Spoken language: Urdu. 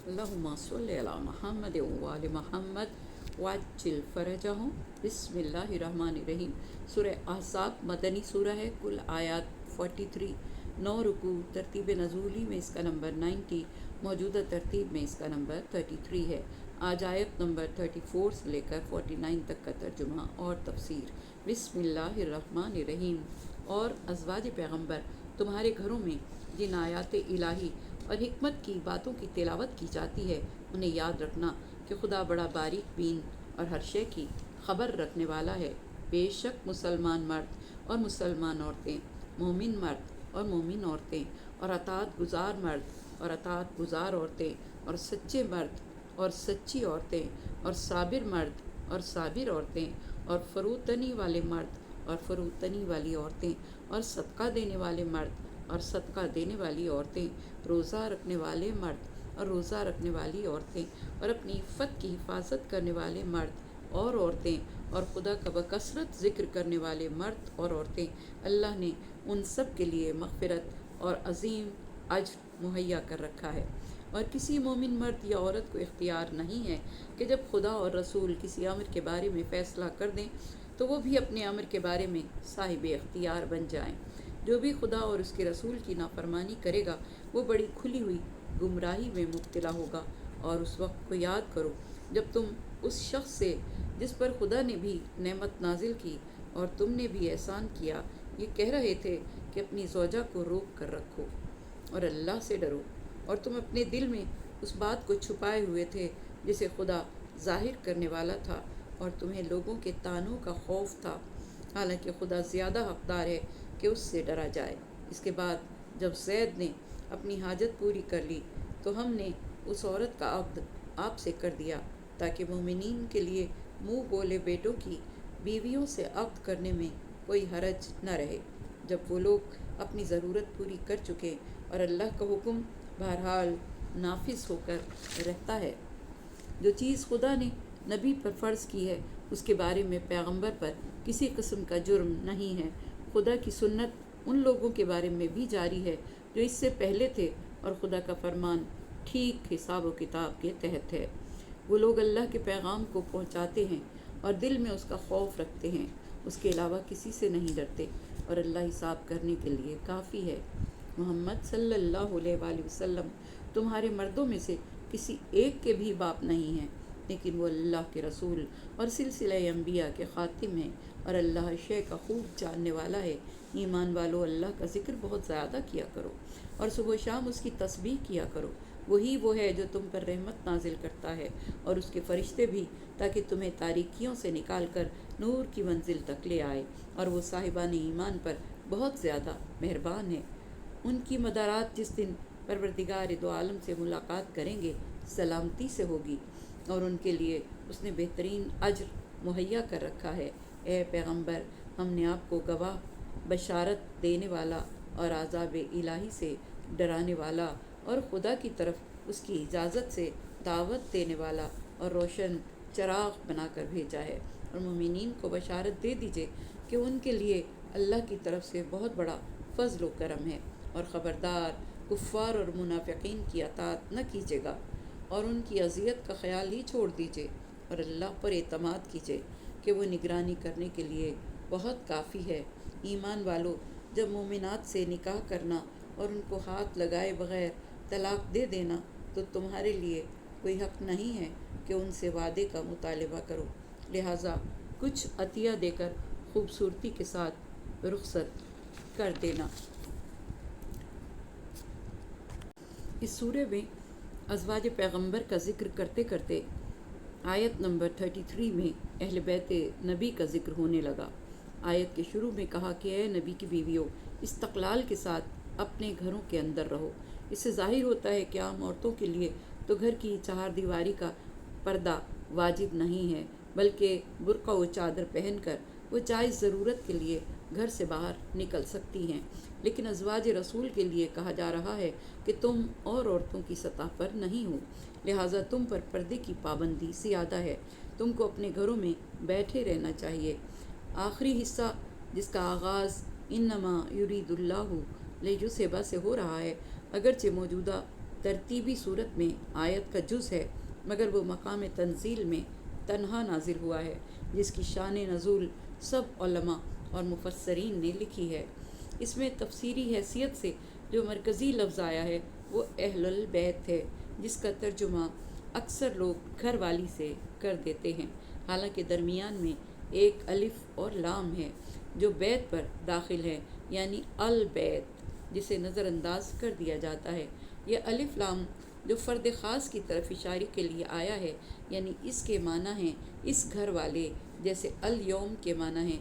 اللہم صلی علی محمد و آل محمد وعجل فرجہم۔ بسم اللہ الرحمن الرحیم۔ سورہ احزاب مدنی سورہ ہے، کل آیات 43، 9 رکوع، ترتیب نزولی میں اس کا نمبر 90، موجودہ ترتیب میں اس کا نمبر 33 ہے۔ آج آیت نمبر 34 سے لے کر 49 تک کا ترجمہ اور تفسیر۔ بسم اللہ الرحمن الرحیم۔ اور ازواج پیغمبر تمہارے گھروں میں جن آیات الہی اور حکمت کی باتوں کی تلاوت کی جاتی ہے انہیں یاد رکھنا کہ خدا بڑا باریک بین اور ہر شے کی خبر رکھنے والا ہے۔ بے شک مسلمان مرد اور مسلمان عورتیں، مومن مرد اور مومن عورتیں، اور اطاعت گزار مرد اور اطاعت گزار عورتیں، اور سچے مرد اور سچی عورتیں، اور صابر مرد اور صابر عورتیں، اور فروتنی والے مرد اور فروتنی والی عورتیں، اور صدقہ دینے والے مرد اور صدقہ دینے والی عورتیں، روزہ رکھنے والے مرد اور روزہ رکھنے والی عورتیں، اور اپنی عفت کی حفاظت کرنے والے مرد اور عورتیں، اور خدا کا بکثرت ذکر کرنے والے مرد اور عورتیں۔ اللہ نے ان سب کے لیے مغفرت اور عظیم اجر مہیا کر رکھا ہے۔ اور کسی مومن مرد یا عورت کو اختیار نہیں ہے کہ جب خدا اور رسول کسی امر کے بارے میں فیصلہ کر دیں تو وہ بھی اپنے امر کے بارے میں صاحب اختیار بن جائیں۔ جو بھی خدا اور اس کے رسول کی نافرمانی کرے گا وہ بڑی کھلی ہوئی گمراہی میں مبتلا ہوگا۔ اور اس وقت کو یاد کرو جب تم اس شخص سے جس پر خدا نے بھی نعمت نازل کی اور تم نے بھی احسان کیا یہ کہہ رہے تھے کہ اپنی زوجہ کو روک کر رکھو اور اللہ سے ڈرو، اور تم اپنے دل میں اس بات کو چھپائے ہوئے تھے جسے خدا ظاہر کرنے والا تھا، اور تمہیں لوگوں کے طعنوں کا خوف تھا، حالانکہ خدا زیادہ حقدار ہے کہ اس سے ڈرا جائے۔ اس کے بعد جب زید نے اپنی حاجت پوری کر لی تو ہم نے اس عورت کا عقد آپ سے کر دیا تاکہ مومنین کے لیے منہ بولے بیٹوں کی بیویوں سے عقد کرنے میں کوئی حرج نہ رہے جب وہ لوگ اپنی ضرورت پوری کر چکے، اور اللہ کا حکم بہرحال نافذ ہو کر رہتا ہے۔ جو چیز خدا نے نبی پر فرض کی ہے اس کے بارے میں پیغمبر پر کسی قسم کا جرم نہیں ہے۔ خدا کی سنت ان لوگوں کے بارے میں بھی جاری ہے جو اس سے پہلے تھے، اور خدا کا فرمان ٹھیک حساب و کتاب کے تحت ہے۔ وہ لوگ اللہ کے پیغام کو پہنچاتے ہیں اور دل میں اس کا خوف رکھتے ہیں، اس کے علاوہ کسی سے نہیں ڈرتے، اور اللہ حساب کرنے کے لیے کافی ہے۔ محمد صلی اللہ علیہ وآلہ وسلم تمہارے مردوں میں سے کسی ایک کے بھی باپ نہیں ہیں، لیکن وہ اللہ کے رسول اور سلسلہ انبیاء کے خاتم ہیں، اور اللہ ہر شے کا خوب جاننے والا ہے۔ ایمان والو اللہ کا ذکر بہت زیادہ کیا کرو اور صبح و شام اس کی تسبیح کیا کرو۔ وہی وہ ہے جو تم پر رحمت نازل کرتا ہے اور اس کے فرشتے بھی، تاکہ تمہیں تاریکیوں سے نکال کر نور کی منزل تک لے آئے، اور وہ صاحبان ایمان پر بہت زیادہ مہربان ہے۔ ان کی مدارات جس دن پروردگار دو عالم سے ملاقات کریں گے سلامتی سے ہوگی، اور ان کے لیے اس نے بہترین اجر مہیا کر رکھا ہے۔ اے پیغمبر، ہم نے آپ کو گواہ، بشارت دینے والا اور عذاب الہی سے ڈرانے والا، اور خدا کی طرف اس کی اجازت سے دعوت دینے والا اور روشن چراغ بنا کر بھیجا ہے۔ اور مومنین کو بشارت دے دیجئے کہ ان کے لیے اللہ کی طرف سے بہت بڑا فضل و کرم ہے، اور خبردار کفار اور منافقین کی اطاعت نہ کیجیے گا، اور ان کی اذیت کا خیال ہی چھوڑ دیجیے، اور اللہ پر اعتماد کیجیے کہ وہ نگرانی کرنے کے لیے بہت کافی ہے۔ ایمان والو، جب مومنات سے نکاح کرنا اور ان کو ہاتھ لگائے بغیر طلاق دے دینا تو تمہارے لیے کوئی حق نہیں ہے کہ ان سے وعدے کا مطالبہ کرو، لہٰذا کچھ عطیہ دے کر خوبصورتی کے ساتھ رخصت کر دینا۔ اس سورہ میں ازواج پیغمبر کا ذکر کرتے کرتے آیت نمبر 33 میں اہل بیت نبی کا ذکر ہونے لگا۔ آیت کے شروع میں کہا کہ اے نبی کی بیویوں، استقلال کے ساتھ اپنے گھروں کے اندر رہو۔ اس سے ظاہر ہوتا ہے کہ عام عورتوں کے لیے تو گھر کی چہار دیواری کا پردہ واجب نہیں ہے، بلکہ برقع و چادر پہن کر وہ جائز ضرورت کے لیے گھر سے باہر نکل سکتی ہیں، لیکن ازواج رسول کے لیے کہا جا رہا ہے کہ تم اور عورتوں کی سطح پر نہیں ہو، لہٰذا تم پر پردے کی پابندی زیادہ ہے۔ تم کو اپنے گھروں میں بیٹھے رہنا چاہیے۔ آخری حصہ جس کا آغاز انما یرید اللہ لیجزہبا سے ہو رہا ہے، اگرچہ موجودہ ترتیبی صورت میں آیت کا جز ہے، مگر وہ مقام تنزیل میں تنہا نازل ہوا ہے، جس کی شان نزول سب علماء اور مفسرین نے لکھی ہے۔ اس میں تفسیری حیثیت سے جو مرکزی لفظ آیا ہے وہ اہل البیت ہے، جس کا ترجمہ اکثر لوگ گھر والی سے کر دیتے ہیں، حالانکہ درمیان میں ایک الف اور لام ہے جو بیت پر داخل ہے، یعنی البیت، جسے نظر انداز کر دیا جاتا ہے۔ یہ الف لام جو فرد خاص کی طرف اشارے کے لیے آیا ہے، یعنی اس کے معنی ہیں اس گھر والے، جیسے الیوم کے معنی ہیں